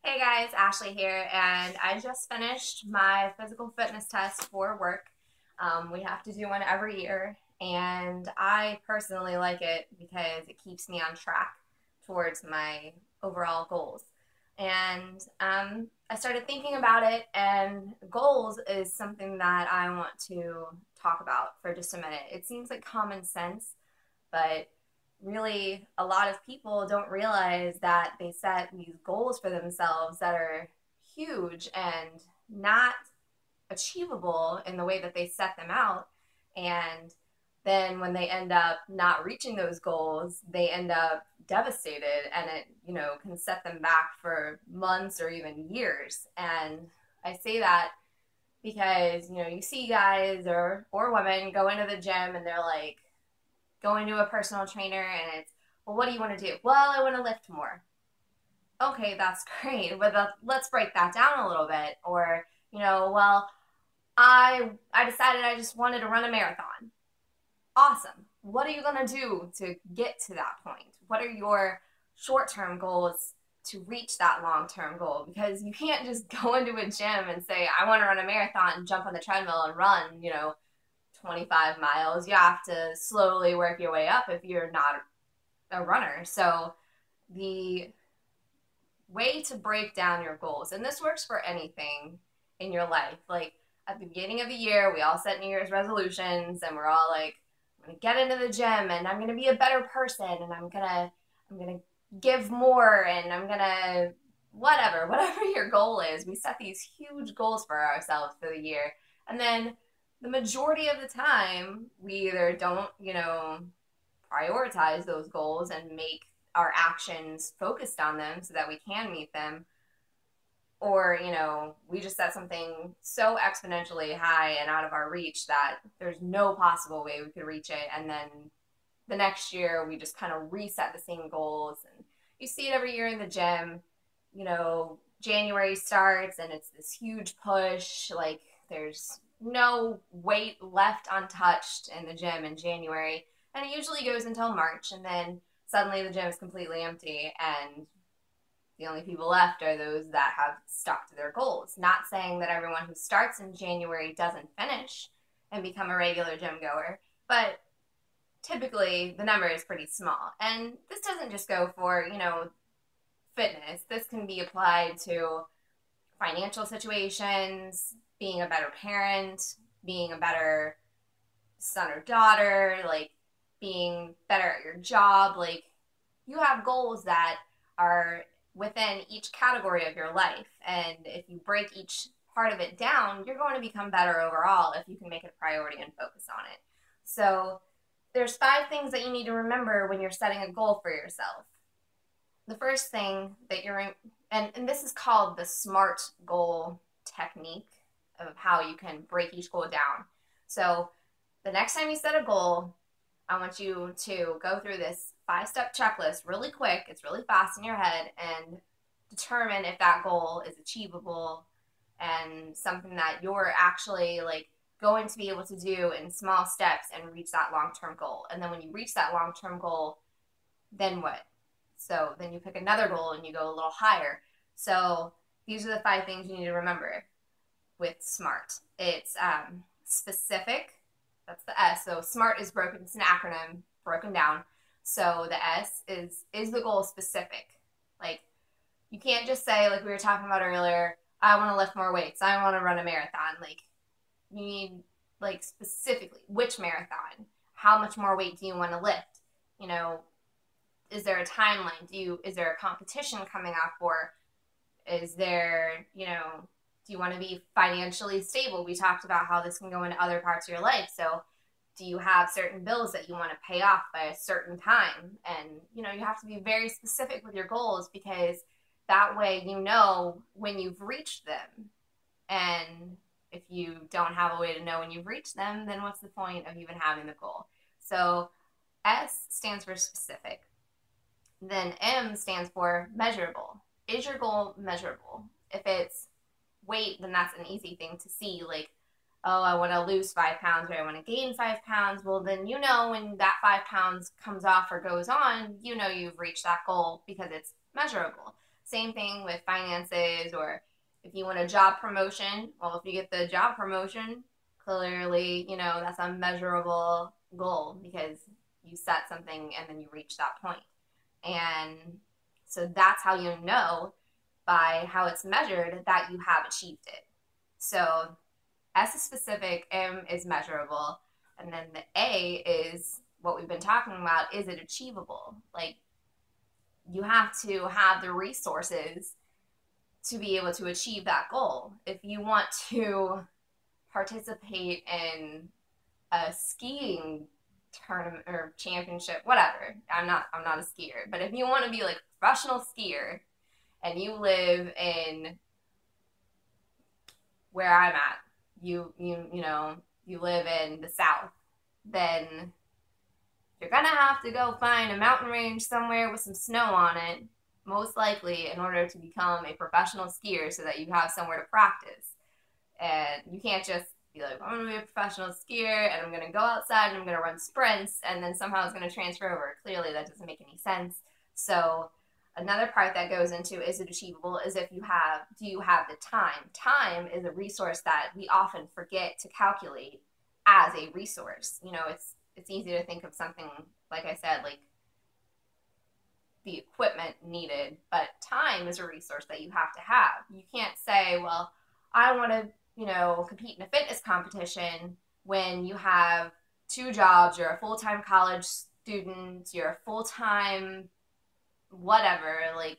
Hey guys, Ashley here, and I just finished my physical fitness test for work. We have to do one every year, and I personally like it because it keeps me on track towards my overall goals. And I started thinking about it, and goals is something that I want to talk about for just a minute. It seems like common sense, but really a lot of people don't realize that they set these goals for themselves that are huge and not achievable in the way that they set them out. And then when they end up not reaching those goals, they end up devastated, and it, can set them back for months or even years. And I say that because, you see guys or women go into the gym and they're like, going to a personal trainer and it's, well, what do you want to do? Well, I want to lift more. Okay, that's great, but let's break that down a little bit. Or, well, I decided I just wanted to run a marathon. Awesome. What are you going to do to get to that point? What are your short-term goals to reach that long-term goal? Because you can't just go into a gym and say, I want to run a marathon, jump on the treadmill and run, 25 miles. You have to slowly work your way up if you're not a runner. So the way to break down your goals, and this works for anything in your life, like at the beginning of the year, we all set New Year's resolutions and we're all like, I'm gonna get into the gym and I'm gonna be a better person and I'm gonna give more and I'm gonna whatever your goal is. We set these huge goals for ourselves for the year. And then the majority of the time, we either don't, prioritize those goals and make our actions focused on them so that we can meet them, or, we just set something so exponentially high and out of our reach that there's no possible way we could reach it. And then the next year, we just kind of reset the same goals. And you see it every year in the gym. January starts and it's this huge push. Like, there's no weight left untouched in the gym in January. And it usually goes until March. And then suddenly the gym is completely empty. And the only people left are those that have stuck to their goals. Not saying that everyone who starts in January doesn't finish and become a regular gym goer, but typically the number is pretty small. And this doesn't just go for, fitness. This can be applied to financial situations, being a better parent, being a better son or daughter, like being better at your job. Like, you have goals that are within each category of your life. And if you break each part of it down, you're going to become better overall if you can make it a priority and focus on it. So there's 5 things that you need to remember when you're setting a goal for yourself. The first thing that and this is called the SMART goal technique of how you can break each goal down. So the next time you set a goal, I want you to go through this 5-step checklist really quick. It's really fast in your head, and determine if that goal is achievable and something that you're actually like going to be able to do in small steps and reach that long-term goal. And then when you reach that long-term goal, then what? So then you pick another goal and you go a little higher. So these are the 5 things you need to remember with SMART. It's specific. That's the S. So SMART is broken. It's an acronym broken down. So the S is the goal specific? Like, you can't just say, like we were talking about earlier, I want to lift more weights. I want to run a marathon. Like, you need, like, specifically which marathon? How much more weight do you want to lift? Is there a timeline? Is there a competition coming up? Or is there, do you want to be financially stable? We talked about how this can go into other parts of your life. So do you have certain bills that you want to pay off by a certain time? And, you have to be very specific with your goals, because that way when you've reached them. And if you don't have a way to know when you've reached them, then what's the point of even having the goal? So S stands for specific. Then M stands for measurable. Is your goal measurable? If it's weight, then that's an easy thing to see. Like, oh, I want to lose 5 pounds, or I want to gain 5 pounds. Well, then when that 5 pounds comes off or goes on, you've reached that goal because it's measurable. Same thing with finances, or if you want a job promotion, well, if you get the job promotion, clearly, that's a measurable goal because you set something and then you reach that point. And so that's how you know by how it's measured that you have achieved it. So S is specific, M is measurable, and then the A is what we've been talking about. Is it achievable? Like, you have to have the resources to be able to achieve that goal. If you want to participate in a skiing tournament or championship, whatever. I'm not a skier, but if you want to be like a professional skier and you live in where I'm at, you live in the South, then you're gonna have to go find a mountain range somewhere with some snow on it, most likely, in order to become a professional skier so that you have somewhere to practice. And you can't just be like, I'm gonna be a professional skier and I'm gonna go outside and I'm gonna run sprints and then somehow it's gonna transfer over. Clearly that doesn't make any sense. So another part that goes into is it achievable is do you have the time? Time is a resource that we often forget to calculate as a resource. It's easy to think of something, like I said, like the equipment needed, but time is a resource that you have to have. You can't say, well, I want to, compete in a fitness competition when you have 2 jobs, you're a full-time college student, you're a full-time whatever, like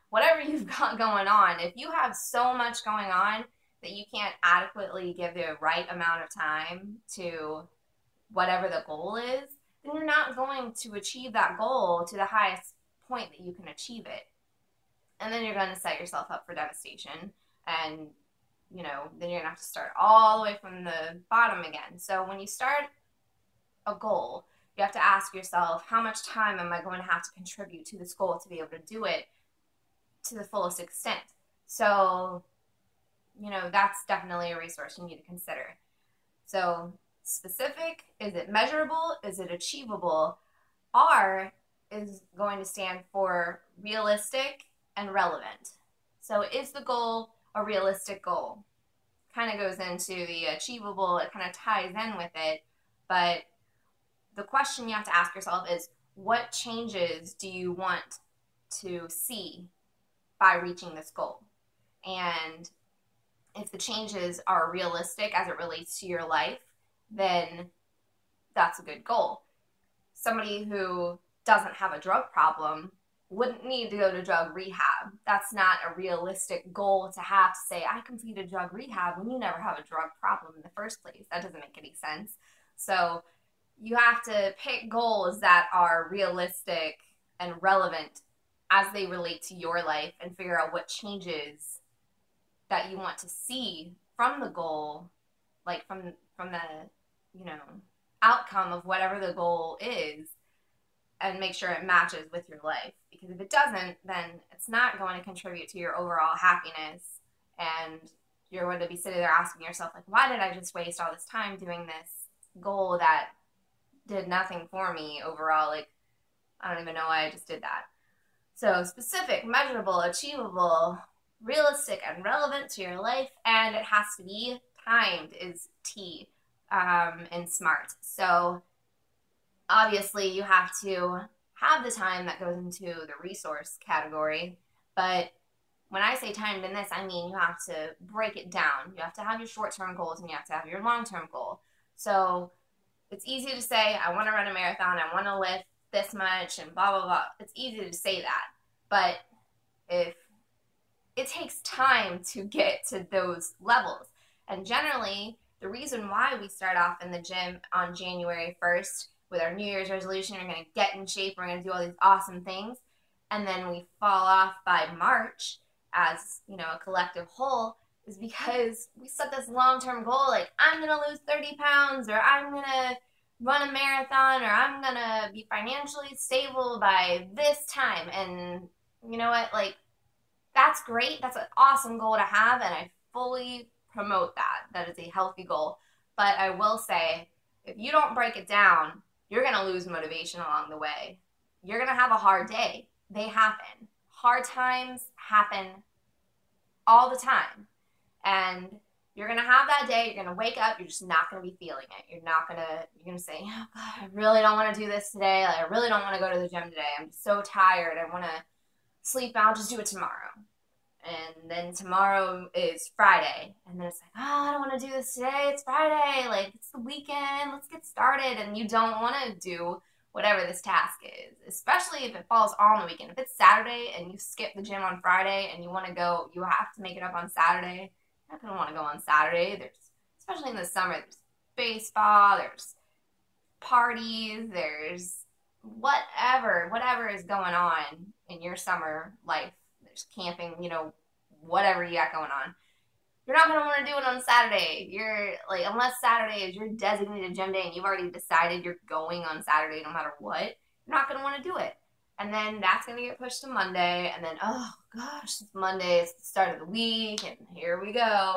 whatever you've got going on. If you have so much going on that you can't adequately give the right amount of time to whatever the goal is, then you're not going to achieve that goal to the highest point that you can achieve it. And then you're going to set yourself up for devastation. And, then you're going to have to start all the way from the bottom again. So when you start a goal, you have to ask yourself, how much time am I going to have to contribute to this goal to be able to do it to the fullest extent? So, that's definitely a resource you need to consider. So specific, is it measurable? Is it achievable? R is going to stand for realistic and relevant. So is the goal a realistic goal? Kind of goes into the achievable, it kind of ties in with it, but the question you have to ask yourself is, what changes do you want to see by reaching this goal? And if the changes are realistic as it relates to your life, then that's a good goal. Somebody who doesn't have a drug problem wouldn't need to go to drug rehab. That's not a realistic goal to have, to say, I completed drug rehab when you never have a drug problem in the first place. That doesn't make any sense. So you have to pick goals that are realistic and relevant as they relate to your life and figure out what changes that you want to see from the goal, like from the, outcome of whatever the goal is, and make sure it matches with your life. Because if it doesn't, then it's not going to contribute to your overall happiness, and you're going to be sitting there asking yourself, like, why did I just waste all this time doing this goal that did nothing for me overall? Like, I don't even know why I just did that. So specific, measurable, achievable, realistic, and relevant to your life, and it has to be timed is T in SMART. So obviously you have to have the time that goes into the resource category, but when I say timed in this, I mean you have to break it down. You have to have your short-term goals and you have to have your long-term goal. So it's easy to say, I want to run a marathon, I want to lift this much, and blah, blah, blah. It's easy to say that, but if it takes time to get to those levels. And generally, the reason why we start off in the gym on January 1st with our New Year's resolution, we're going to get in shape, we're going to do all these awesome things, and then we fall off by March as, a collective whole, is because we set this long-term goal, like, I'm going to lose 30 pounds, or I'm going to run a marathon, or I'm going to be financially stable by this time. And you know what? Like, that's great. That's an awesome goal to have, and I fully promote that. That is a healthy goal. But I will say, if you don't break it down, you're going to lose motivation along the way. You're going to have a hard day. They happen. hard times happen all the time. And you're going to have that day, you're going to wake up, you're just not going to be feeling it. You're going to say, oh God, I really don't want to do this today. Like, I really don't want to go to the gym today. I'm so tired. I want to sleep. I'll just do it tomorrow. And then tomorrow is Friday. And then it's like, oh, I don't want to do this today. It's Friday. Like, it's the weekend. Let's get started. And you don't want to do whatever this task is, especially if it falls on the weekend. If it's Saturday and you skip the gym on Friday and you want to go, you have to make it up on Saturday. You're not going to want to go on Saturday. Especially in the summer, there's baseball, there's parties, there's whatever is going on in your summer life. There's camping, whatever you got going on. You're not going to want to do it on Saturday. Unless Saturday is your designated gym day and you've already decided you're going on Saturday no matter what, you're not going to want to do it. And then that's going to get pushed to Monday. And then, oh gosh, it's Monday. It's the start of the week. And here we go.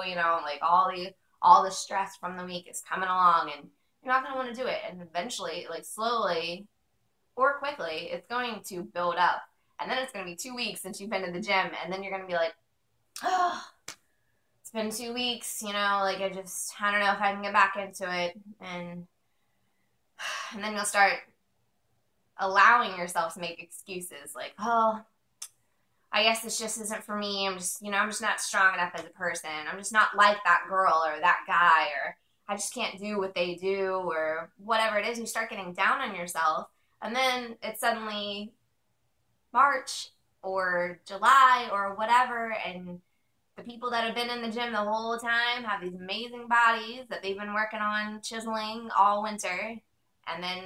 All the stress from the week is coming along. And you're not going to want to do it. And eventually, slowly or quickly, it's going to build up. And then it's going to be 2 weeks since you've been to the gym. And then you're going to be like, oh, it's been 2 weeks, I don't know if I can get back into it. And then you'll start allowing yourself to make excuses like, oh, I guess this just isn't for me. I'm just not strong enough as a person. I'm just not like that girl or that guy, or I just can't do what they do, or whatever it is. You start getting down on yourself, and then it's suddenly March or July or whatever, and the people that have been in the gym the whole time have these amazing bodies that they've been working on chiseling all winter, and then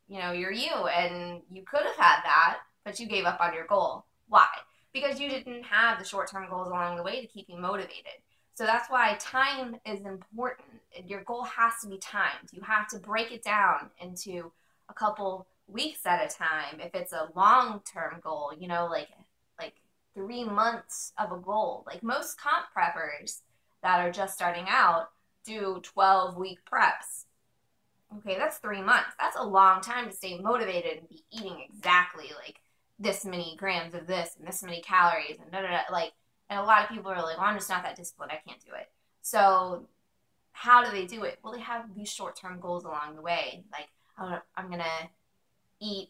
you're you, and you could have had that, but you gave up on your goal. Why? Because you didn't have the short-term goals along the way to keep you motivated. So that's why time is important. Your goal has to be timed. You have to break it down into a couple weeks at a time. If it's a long-term goal, like 3 months of a goal. Like most comp preppers that are just starting out do 12-week preps. Okay, that's 3 months. That's a long time to stay motivated and be eating exactly like this many grams of this and this many calories and and a lot of people are like, well, I'm just not that disciplined. I can't do it. So how do they do it? Well, they have these short-term goals along the way. Like, oh, I'm going to eat,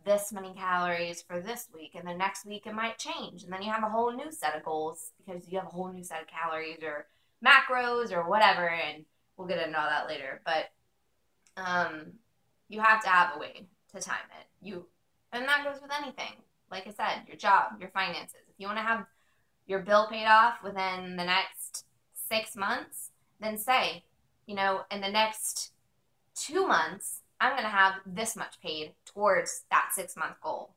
this many calories for this week, and the next week it might change. And then you have a whole new set of goals because you have a whole new set of calories or macros or whatever, and we'll get into all that later. But you have to have a way to time it. And that goes with anything. Like I said, your job, your finances. If you want to have your bill paid off within the next 6 months, then say, in the next 2 months, I'm going to have this much paid towards that 6-month goal.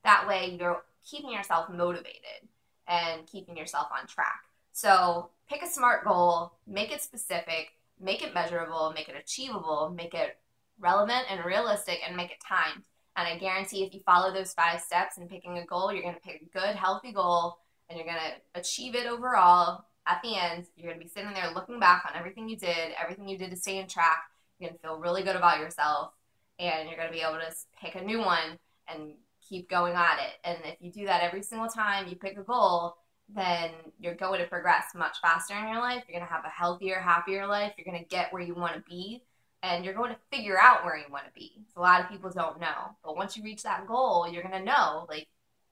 That way you're keeping yourself motivated and keeping yourself on track. So pick a SMART goal, make it specific, make it measurable, make it achievable, make it relevant and realistic, and make it timed. And I guarantee if you follow those 5 steps in picking a goal, you're going to pick a good, healthy goal, and you're going to achieve it overall. At the end, you're going to be sitting there looking back on everything you did to stay in track. You're going to feel really good about yourself, and you're going to be able to pick a new one and keep going at it. And if you do that every single time you pick a goal, then you're going to progress much faster in your life. You're going to have a healthier, happier life. You're going to get where you want to be, and you're going to figure out where you want to be. So a lot of people don't know. But once you reach that goal, you're going to know, like,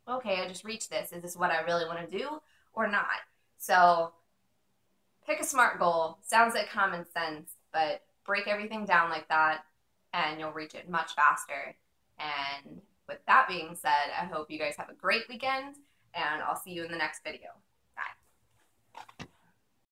okay, I just reached this. Is this what I really want to do or not? So pick a SMART goal. Sounds like common sense, but break everything down like that, and you'll reach it much faster. And with that being said, I hope you guys have a great weekend, and I'll see you in the next video.